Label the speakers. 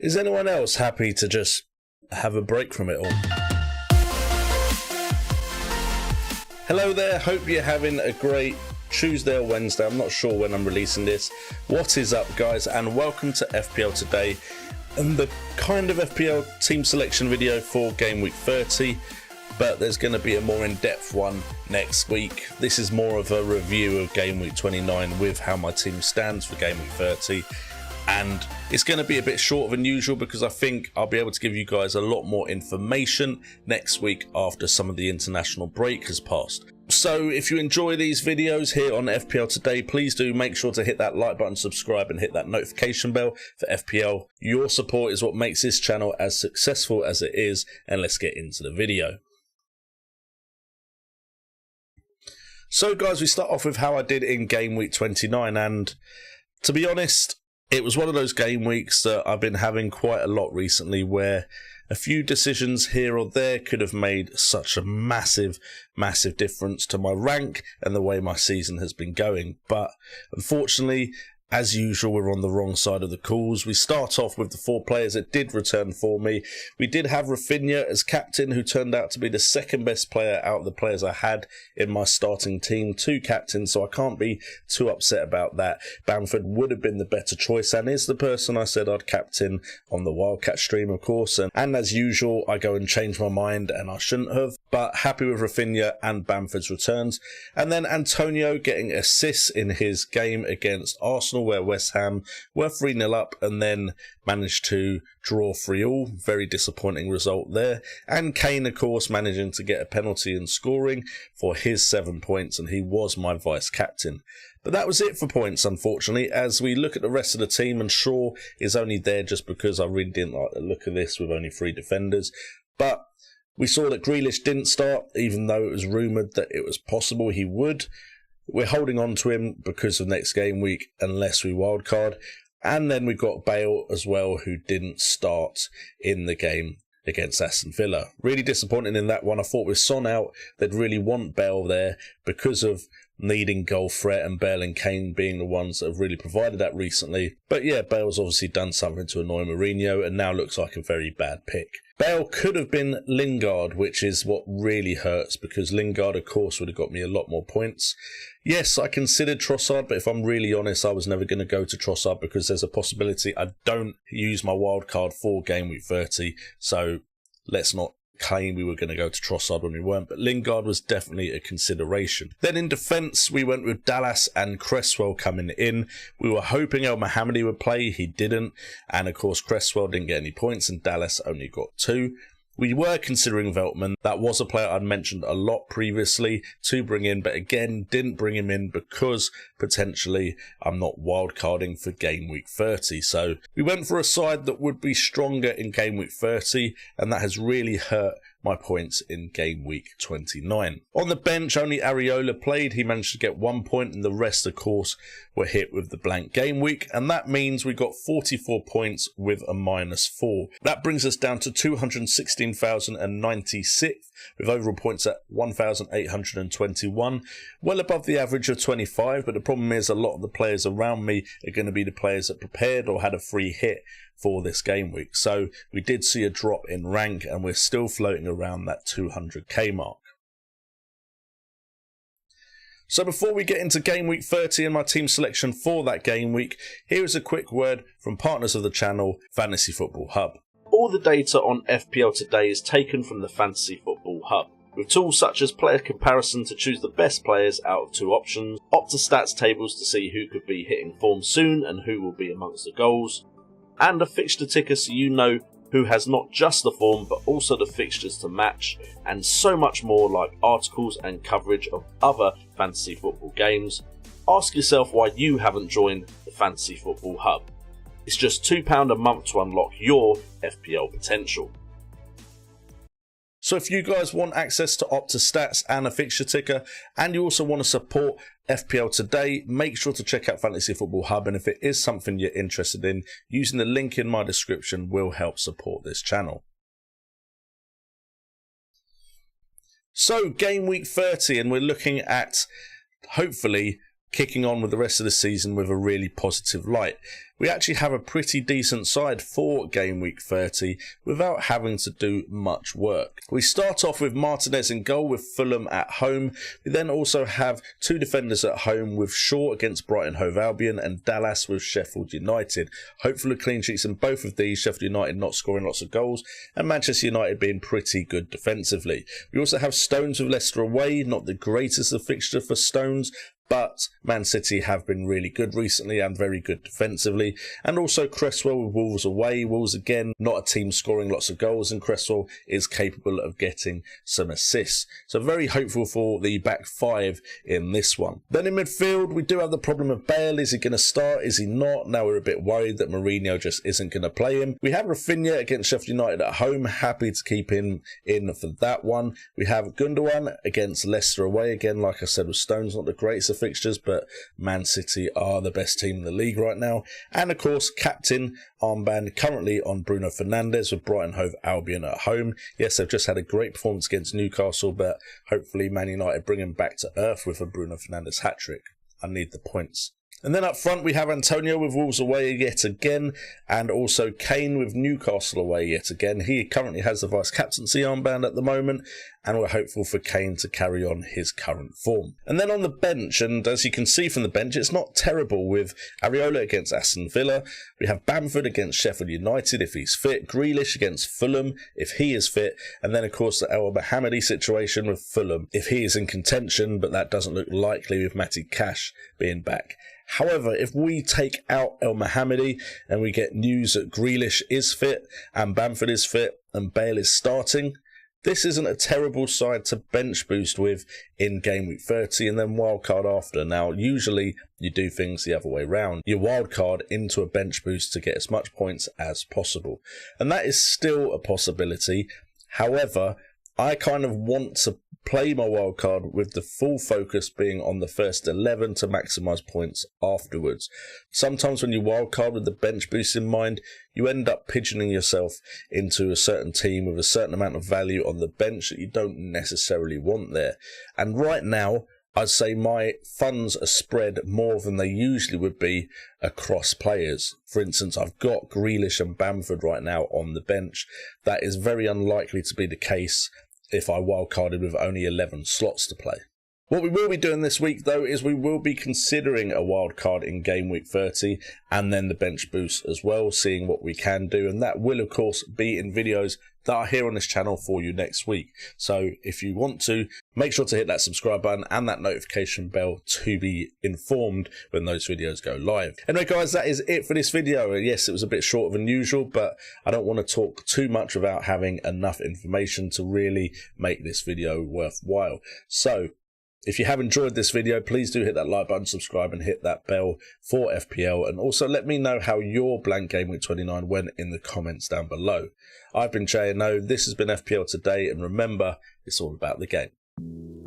Speaker 1: Is anyone else happy to just have a break from it all? Hello there, hope you're having a great Tuesday or Wednesday. I'm not sure when I'm releasing this. What is up, guys, and welcome to FPL Today and the kind of FPL Team Selection video for Gameweek 30, but there's going to be a more in-depth one next week. This is more of a review of Gameweek 29 with how my team stands for Gameweek 30. And it's going to be a bit shorter than usual because I think I'll be able to give you guys a lot more information next week after some of the international break has passed. So if you enjoy these videos here on FPL Today, please do make sure to hit that like button, subscribe and hit that notification bell for FPL. Your support is what makes this channel as successful as it is, and let's get into the video. So guys, we start off with how I did in Gameweek 29, and to be honest, it was one of those game weeks that I've been having quite a lot recently where a few decisions here or there could have made such a massive difference to my rank and the way my season has been going. But unfortunately, as usual, we're on the wrong side of the calls. We start off with the 4 players that did return for me. We did have Rafinha as captain, who turned out to be the second best player out of the players I had in my starting team, 2 captains, so I can't be too upset about that. Bamford would have been the better choice and is the person I said I'd captain on the Wildcats stream, of course. And as usual, I go and change my mind, and I shouldn't have, but happy with Rafinha and Bamford's returns. And then Antonio getting assists in his game against Arsenal, where West Ham were 3-0 up and then managed to draw 3-3. Very disappointing result there. And Kane, of course, managing to get a penalty and scoring for his 7 points, and he was my vice-captain. But that was it for points, unfortunately, as we look at the rest of the team, and Shaw is only there just because I really didn't like the look of this with only 3 defenders. But we saw that Grealish didn't start, even though it was rumoured that it was possible he would. We're holding on to him because of next game week, unless we wildcard. And then we've got Bale as well, who didn't start in the game against Aston Villa. Really disappointing in that one. I thought with Son out, they'd really want Bale there because of needing goal threat, and Bale and Kane being the ones that have really provided that recently. But yeah, Bale's obviously done something to annoy Mourinho and now looks like a very bad pick. Bale could have been Lingard, which is what really hurts, because Lingard, of course, would have got me a lot more points. Yes, I considered Trossard, but if I'm really honest, I was never going to go to Trossard because there's a possibility I don't use my wild card for Gameweek 30. So let's not claim we were going to go to Trossard when we weren't, but Lingard was definitely a consideration. Then in defence, we went with Dallas and Cresswell coming in. We were hoping El Mohammadi would play, he didn't, and of course Cresswell didn't get any points and Dallas only got 2. We were considering Veltman. That was a player I'd mentioned a lot previously to bring in, but again, didn't bring him in because potentially I'm not wildcarding for Gameweek 30. So we went for a side that would be stronger in Gameweek 30, and that has really hurt my points in Gameweek 29. On the bench, only Areola played. He managed to get 1 point, and the rest, of course, were hit with the blank game week, and that means we got 44 points with a -4. That brings us down to 216,096, with overall points at 1,821, well above the average of 25, but the problem is a lot of the players around me are going to be the players that prepared or had a free hit for this game week. So we did see a drop in rank, and we're still floating around that 200k mark. So before we get into Game Week 30 and my team selection for that game week, here is a quick word from partners of the channel, Fantasy Football Hub. All the data on FPL Today is taken from the Fantasy Football Hub, with tools such as player comparison to choose the best players out of 2 options, Opta-Stats tables to see who could be hitting form soon and who will be amongst the goals, and a fixture ticker so you know who has not just the form but also the fixtures to match, and so much more, like articles and coverage of other fantasy football games. Ask yourself why you haven't joined the Fantasy Football Hub. It's just £2 a month to unlock your FPL potential. So if you guys want access to Opta-Stats and a fixture ticker, and you also want to support FPL Today, make sure to check out Fantasy Football Hub, and if it is something you're interested in, using the link in my description will help support this channel. So Game Week 30, and we're looking at, hopefully, kicking on with the rest of the season with a really positive light. We actually have a pretty decent side for Game Week 30 without having to do much work. We start off with Martinez in goal with Fulham at home. We then also have two defenders at home with Shaw against Brighton Hove Albion and Dallas with Sheffield United. Hopefully clean sheets in both of these, Sheffield United not scoring lots of goals and Manchester United being pretty good defensively. We also have Stones with Leicester away, not the greatest of fixture for Stones, but Man City have been really good recently and very good defensively. And also Cresswell with Wolves away. Wolves again, not a team scoring lots of goals, and Cresswell is capable of getting some assists. So very hopeful for the back five in this one. Then in midfield, we do have the problem of Bale. Is he going to start? Is he not? Now we're a bit worried that Mourinho just isn't going to play him. We have Rafinha against Sheffield United at home. Happy to keep him in for that one. We have Gundogan against Leicester away. Again, like I said, with Stones, not the greatest of fixtures, but Man City are the best team in the league right now. And of course, captain armband currently on Bruno Fernandes with Brighton Hove Albion at home. Yes, they've just had a great performance against Newcastle, but hopefully Man United bring him back to earth with a Bruno Fernandes hat-trick. I need the points. And then up front we have Antonio with Wolves away yet again, and also Kane with Newcastle away yet again. He currently has the vice-captaincy armband at the moment, and we're hopeful for Kane to carry on his current form. And then on the bench, and as you can see from the bench, it's not terrible with Areola against Aston Villa. We have Bamford against Sheffield United if he's fit, Grealish against Fulham if he is fit, and then of course the El Mohammedi situation with Fulham if he is in contention, but that doesn't look likely with Matty Cash being back. However, if we take out El Mohammedi and we get news that Grealish is fit and Bamford is fit and Bale is starting, this isn't a terrible side to bench boost with in Game Week 30 and then wildcard after. Now, usually you do things the other way round. You wildcard into a bench boost to get as much points as possible. And that is still a possibility. However, I kind of want to play my wildcard with the full focus being on the first 11 to maximise points afterwards. Sometimes when you wildcard with the bench boost in mind, you end up pigeoning yourself into a certain team with a certain amount of value on the bench that you don't necessarily want there. And right now, I'd say my funds are spread more than they usually would be across players. For instance, I've got Grealish and Bamford right now on the bench. That is very unlikely to be the case if I wildcarded with only 11 slots to play. What we will be doing this week, though, is we will be considering a wildcard in Game Week 30 and then the bench boost as well, seeing what we can do. And that will, of course, be in videos that are here on this channel for you next week. So if you want to, make sure to hit that subscribe button and that notification bell to be informed when those videos go live. Anyway, guys, that is it for this video. Yes, it was a bit shorter than usual, but I don't want to talk too much without having enough information to really make this video worthwhile. So if you have enjoyed this video, please do hit that like button, subscribe and hit that bell for FPL. And also let me know how your blank Game Week 29 went in the comments down below. I've been JNO, this has been FPL Today, and remember, it's all about the game.